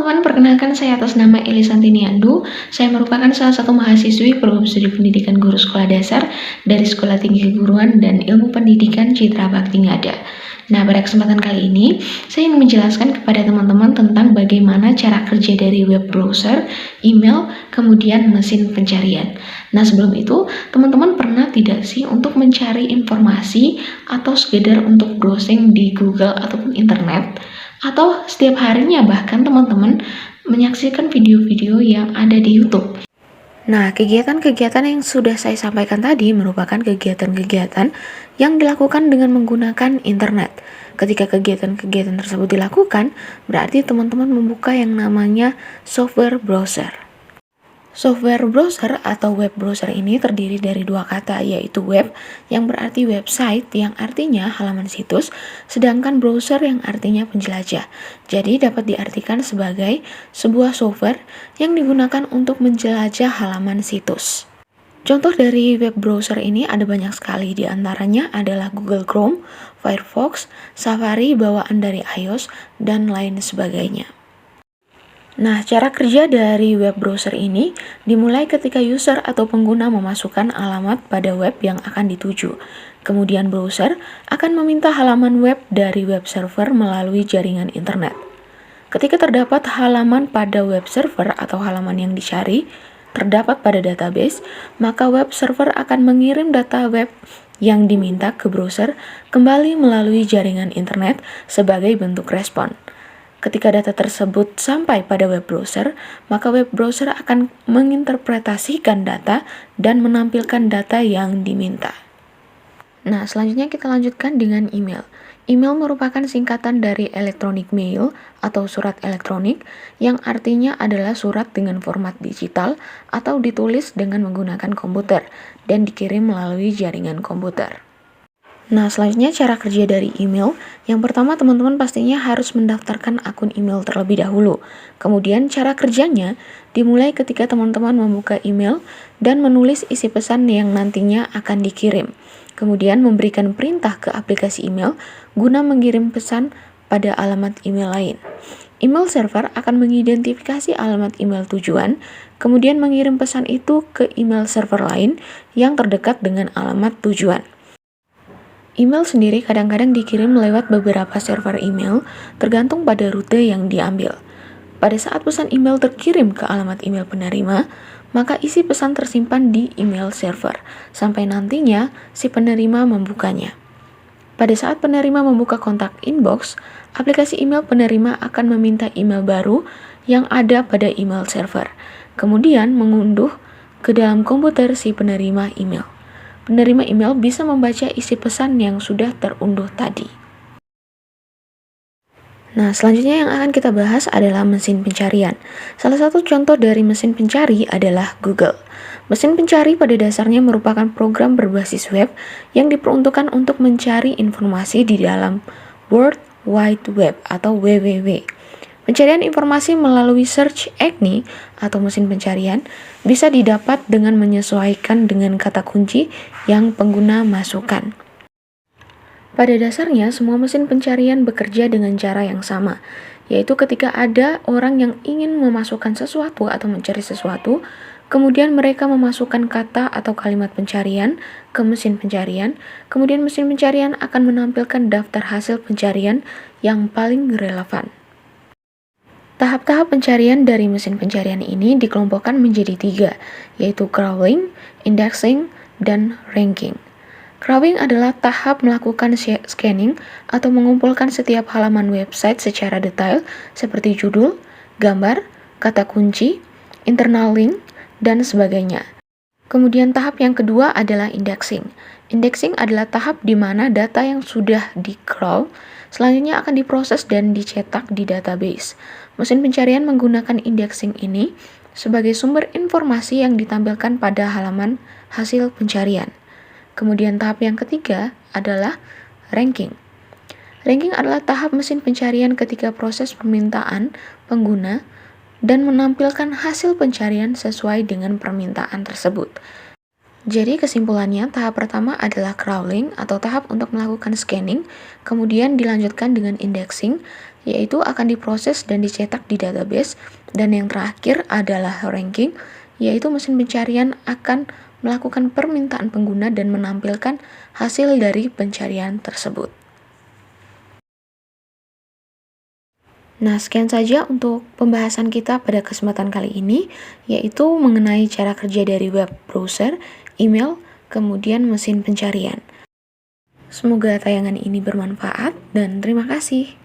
teman-teman, perkenalkan saya atas nama Elisantini Andu. Saya merupakan salah satu mahasiswi program studi pendidikan guru sekolah dasar dari Sekolah Tinggi Keguruan dan Ilmu Pendidikan Citra Bakti Ngada. Nah, pada kesempatan kali ini, saya ingin menjelaskan kepada teman-teman tentang bagaimana cara kerja dari web browser, email, kemudian mesin pencarian. Nah, sebelum itu, teman-teman pernah tidak sih untuk mencari informasi atau sekedar untuk browsing di Google ataupun internet? Atau setiap harinya bahkan teman-teman menyaksikan video-video yang ada di YouTube. Nah, kegiatan-kegiatan yang sudah saya sampaikan tadi merupakan kegiatan-kegiatan yang dilakukan dengan menggunakan internet. Ketika kegiatan-kegiatan tersebut dilakukan, berarti teman-teman membuka yang namanya software browser. Software browser atau web browser ini terdiri dari dua kata, yaitu web yang berarti website yang artinya halaman situs, sedangkan browser yang artinya penjelajah. Jadi dapat diartikan sebagai sebuah software yang digunakan untuk menjelajah halaman situs. Contoh dari web browser ini ada banyak sekali, di antaranya adalah Google Chrome, Firefox, Safari bawaan dari iOS, dan lain sebagainya. Nah, cara kerja dari web browser ini dimulai ketika user atau pengguna memasukkan alamat pada web yang akan dituju. Kemudian browser akan meminta halaman web dari web server melalui jaringan internet. Ketika terdapat halaman pada web server atau halaman yang dicari terdapat pada database, maka web server akan mengirim data web yang diminta ke browser kembali melalui jaringan internet sebagai bentuk respon. Ketika data tersebut sampai pada web browser, maka web browser akan menginterpretasikan data dan menampilkan data yang diminta. Nah, selanjutnya kita lanjutkan dengan email. Email merupakan singkatan dari electronic mail atau surat elektronik yang artinya adalah surat dengan format digital atau ditulis dengan menggunakan komputer dan dikirim melalui jaringan komputer. Nah, selanjutnya cara kerja dari email. Yang pertama, teman-teman pastinya harus mendaftarkan akun email terlebih dahulu. Kemudian cara kerjanya dimulai ketika teman-teman membuka email dan menulis isi pesan yang nantinya akan dikirim. Kemudian memberikan perintah ke aplikasi email guna mengirim pesan pada alamat email lain. Email server akan mengidentifikasi alamat email tujuan, kemudian mengirim pesan itu ke email server lain yang terdekat dengan alamat tujuan. Email sendiri kadang-kadang dikirim lewat beberapa server email, tergantung pada rute yang diambil. Pada saat pesan email terkirim ke alamat email penerima, maka isi pesan tersimpan di email server, sampai nantinya si penerima membukanya. Pada saat penerima membuka kontak inbox, aplikasi email penerima akan meminta email baru yang ada pada email server, kemudian mengunduh ke dalam komputer si penerima email. Penerima email bisa membaca isi pesan yang sudah terunduh tadi. Nah, selanjutnya yang akan kita bahas adalah mesin pencarian. Salah satu contoh dari mesin pencari adalah Google. Mesin pencari pada dasarnya merupakan program berbasis web yang diperuntukkan untuk mencari informasi di dalam World Wide Web atau WWW. Pencarian informasi melalui search engine atau mesin pencarian bisa didapat dengan menyesuaikan dengan kata kunci yang pengguna masukkan. Pada dasarnya, semua mesin pencarian bekerja dengan cara yang sama, yaitu ketika ada orang yang ingin memasukkan sesuatu atau mencari sesuatu, kemudian mereka memasukkan kata atau kalimat pencarian ke mesin pencarian, kemudian mesin pencarian akan menampilkan daftar hasil pencarian yang paling relevan. Tahap-tahap pencarian dari mesin pencarian ini dikelompokkan menjadi 3, yaitu crawling, indexing, dan ranking. Crawling adalah tahap melakukan scanning atau mengumpulkan setiap halaman website secara detail seperti judul, gambar, kata kunci, internal link, dan sebagainya. Kemudian tahap yang kedua adalah indexing. Indexing adalah tahap di mana data yang sudah di-crawl selanjutnya akan diproses dan dicetak di database. Mesin pencarian menggunakan indexing ini sebagai sumber informasi yang ditampilkan pada halaman hasil pencarian. Kemudian tahap yang ketiga adalah ranking. Ranking adalah tahap mesin pencarian ketika proses permintaan pengguna dan menampilkan hasil pencarian sesuai dengan permintaan tersebut. Jadi kesimpulannya, tahap pertama adalah crawling atau tahap untuk melakukan scanning, kemudian dilanjutkan dengan indexing, yaitu akan diproses dan dicetak di database, dan yang terakhir adalah ranking, yaitu mesin pencarian akan melakukan permintaan pengguna dan menampilkan hasil dari pencarian tersebut. Nah, sekian saja untuk pembahasan kita pada kesempatan kali ini, yaitu mengenai cara kerja dari web browser, email, kemudian mesin pencarian. Semoga tayangan ini bermanfaat dan terima kasih.